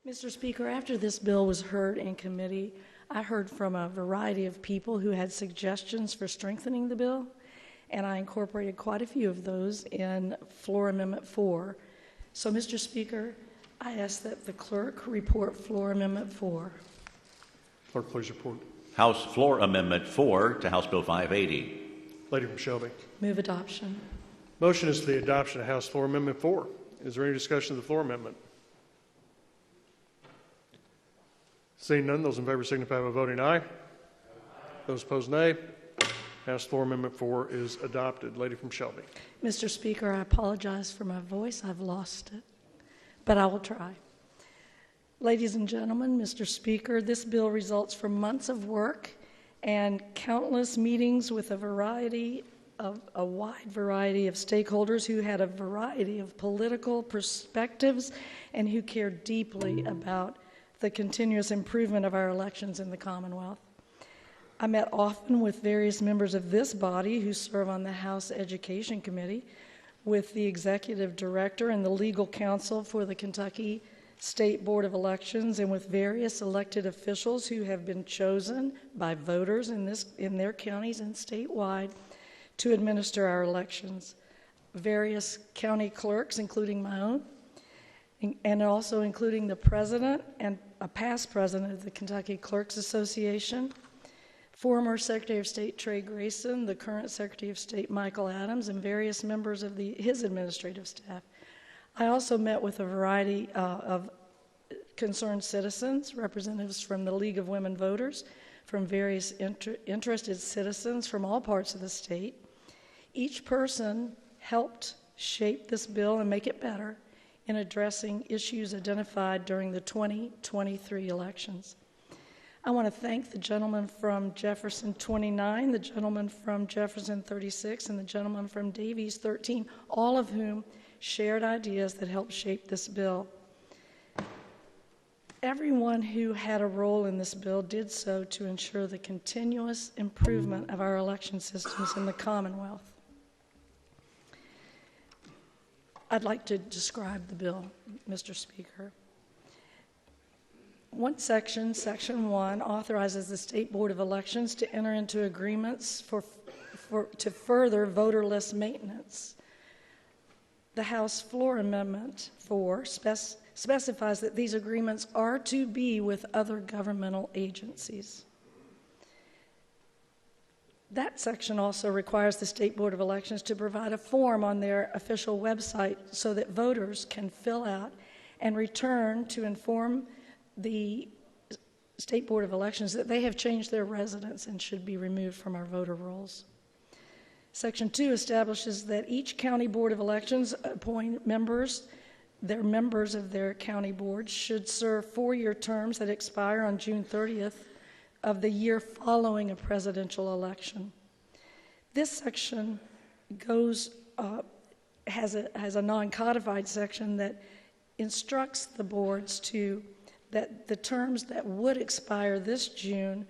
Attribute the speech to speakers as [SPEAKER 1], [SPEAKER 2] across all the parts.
[SPEAKER 1] Mr. Speaker, after this bill was heard in committee, I heard from a variety of people who had suggestions for strengthening the bill, and I incorporated quite a few of those in Floor Amendment 4. So, Mr. Speaker, I ask that the clerk report Floor Amendment 4.
[SPEAKER 2] Clerk, please report.
[SPEAKER 3] House Floor Amendment 4 to House Bill 580.
[SPEAKER 2] Lady from Shelby.
[SPEAKER 1] Move adoption.
[SPEAKER 2] Motion is for the adoption of House Floor Amendment 4. Is there any discussion of the floor amendment? Seeing none, those in favor signify by voting aye. Those opposed, nay. House Floor Amendment 4 is adopted. Lady from Shelby.
[SPEAKER 1] Mr. Speaker, I apologize for my voice. I've lost it, but I will try. Ladies and gentlemen, Mr. Speaker, this bill results from months of work and countless meetings with a wide variety of stakeholders who had a variety of political perspectives and who care deeply about the continuous improvement of our elections in the Commonwealth. I met often with various members of this body who serve on the House Education Committee, with the executive director and the legal counsel for the Kentucky State Board of Elections, and with various elected officials who have been chosen by voters in their counties and statewide to administer our elections. Various county clerks, including my own, and also including the president and a past president of the Kentucky Clerks Association, former Secretary of State Trey Grayson, the current Secretary of State Michael Adams, and various members of his administrative staff. I also met with a variety of concerned citizens, representatives from the League of Women Voters, from various interested citizens from all parts of the state. Each person helped shape this bill and make it better in addressing issues identified during the 2023 elections. I want to thank the gentleman from Jefferson 29, the gentleman from Jefferson 36, and the gentleman from Davies 13, all of whom shared ideas that helped shape this bill. Everyone who had a role in this bill did so to ensure the continuous improvement of our election systems in the Commonwealth. I'd like to describe the bill, Mr. Speaker. One section, Section 1, authorizes the State Board of Elections to enter into agreements to further voterless maintenance. The House Floor Amendment 4 specifies that these agreements are to be with other governmental agencies. That section also requires the State Board of Elections to provide a form on their official website so that voters can fill out and return to inform the State Board of Elections that they have changed their residence and should be removed from our voter rolls. Section 2 establishes that each county board of elections appoint members. Their members of their county boards should serve 4-year terms that expire on June 30th of the year following a presidential election. This section has a non-codified section that instructs the boards that the terms that would expire this June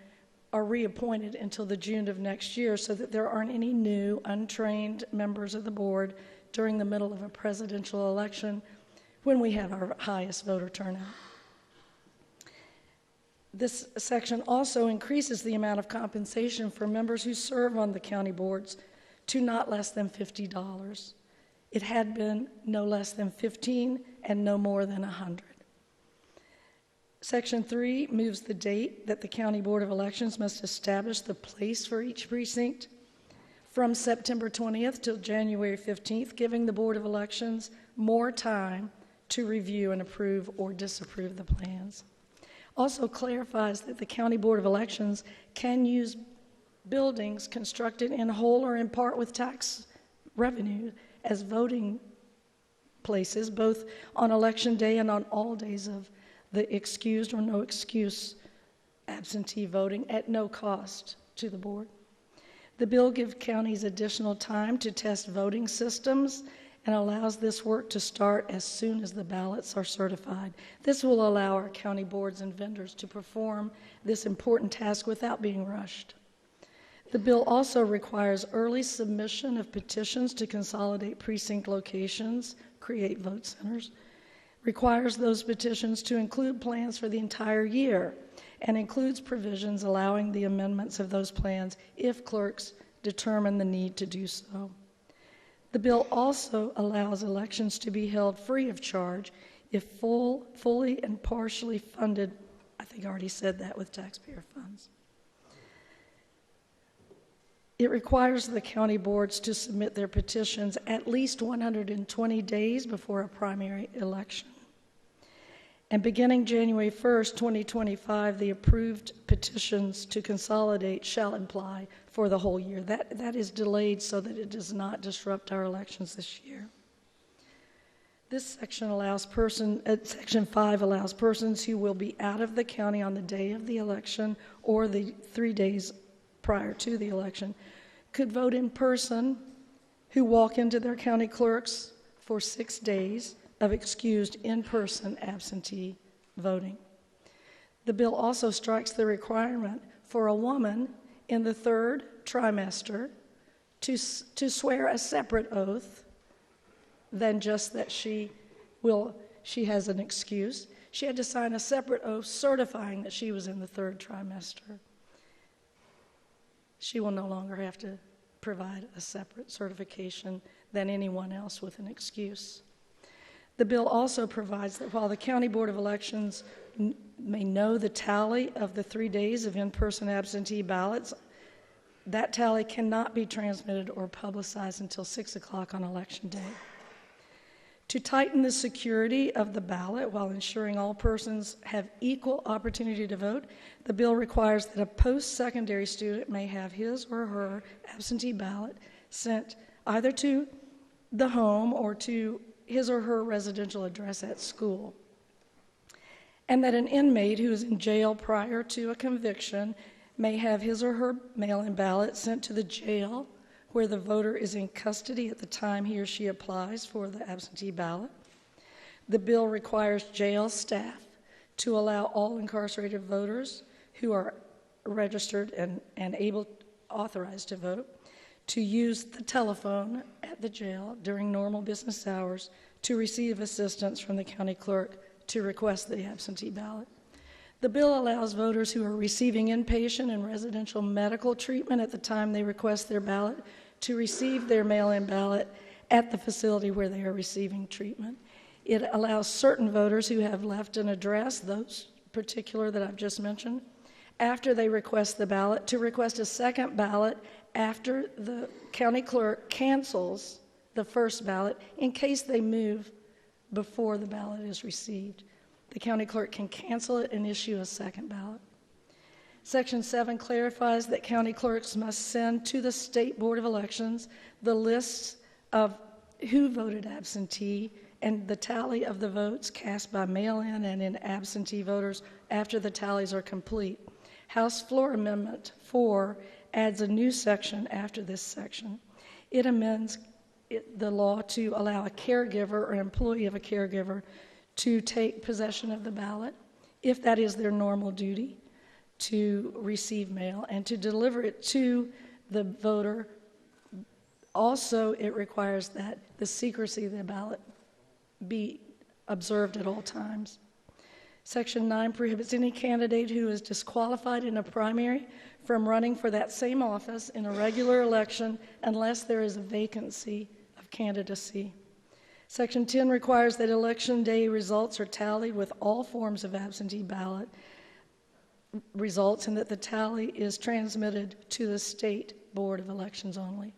[SPEAKER 1] are reappointed until the June of next year, so that there aren't any new, untrained members of the board during the middle of a presidential election when we have our highest voter turnout. This section also increases the amount of compensation for members who serve on the county boards to not less than $50. It had been no less than $15 and no more than $100. Section 3 moves the date that the County Board of Elections must establish the place for each precinct from September 20th till January 15th, giving the Board of Elections more time to review and approve or disapprove the plans. Also clarifies that the County Board of Elections can use buildings constructed in whole or in part with tax revenue as voting places, both on election day and on all days of the excused or no excuse absentee voting at no cost to the board. The bill gives counties additional time to test voting systems and allows this work to start as soon as the ballots are certified. This will allow our county boards and vendors to perform this important task without being rushed. The bill also requires early submission of petitions to consolidate precinct locations, create vote centers, requires those petitions to include plans for the entire year and includes provisions allowing the amendments of those plans if clerks determine the need to do so. The bill also allows elections to be held free of charge if fully and partially funded, I think I already said that, with taxpayer funds. It requires the county boards to submit their petitions at least 120 days before a primary election. And beginning January 1st, 2025, the approved petitions to consolidate shall apply for the whole year. That is delayed so that it does not disrupt our elections this year. This section allows Section 5 allows persons who will be out of the county on the day of the election or the 3 days prior to the election could vote in person who walk into their county clerks for 6 days of excused in-person absentee voting. The bill also strikes the requirement for a woman in the 3rd trimester to swear a separate oath than just that she has an excuse. She had to sign a separate oath certifying that she was in the 3rd trimester. She will no longer have to provide a separate certification than anyone else with an excuse. The bill also provides that while the County Board of Elections may know the tally of the 3 days of in-person absentee ballots, that tally cannot be transmitted or publicized until 6 o'clock on Election Day. To tighten the security of the ballot while ensuring all persons have equal opportunity to vote, the bill requires that a post-secondary student may have his or her absentee ballot sent either to the home or to his or her residential address at school, and that an inmate who is in jail prior to a conviction may have his or her mail-in ballot sent to the jail where the voter is in custody at the time he or she applies for the absentee ballot. The bill requires jail staff to allow all incarcerated voters who are registered and authorized to vote to use the telephone at the jail during normal business hours to receive assistance from the county clerk to request the absentee ballot. The bill allows voters who are receiving inpatient and residential medical treatment at the time they request their ballot to receive their mail-in ballot at the facility where they are receiving treatment. It allows certain voters who have left an address, those particular that I've just mentioned, after they request the ballot, to request a second ballot after the county clerk cancels the first ballot in case they move before the ballot is received. The county clerk can cancel it and issue a second ballot. Section 7 clarifies that county clerks must send to the State Board of Elections the lists of who voted absentee and the tally of the votes cast by mail-in and in absentee voters after the tallies are complete. House Floor Amendment 4 adds a new section after this section. It amends the law to allow a caregiver or employee of a caregiver to take possession of the ballot, if that is their normal duty, to receive mail and to deliver it to the voter. Also, it requires that the secrecy of the ballot be observed at all times. Section 9 prohibits any candidate who is disqualified in a primary from running for that same office in a regular election unless there is a vacancy of candidacy. Section 10 requires that election day results are tallied with all forms of absentee ballot results and that the tally is transmitted to the State Board of Elections only.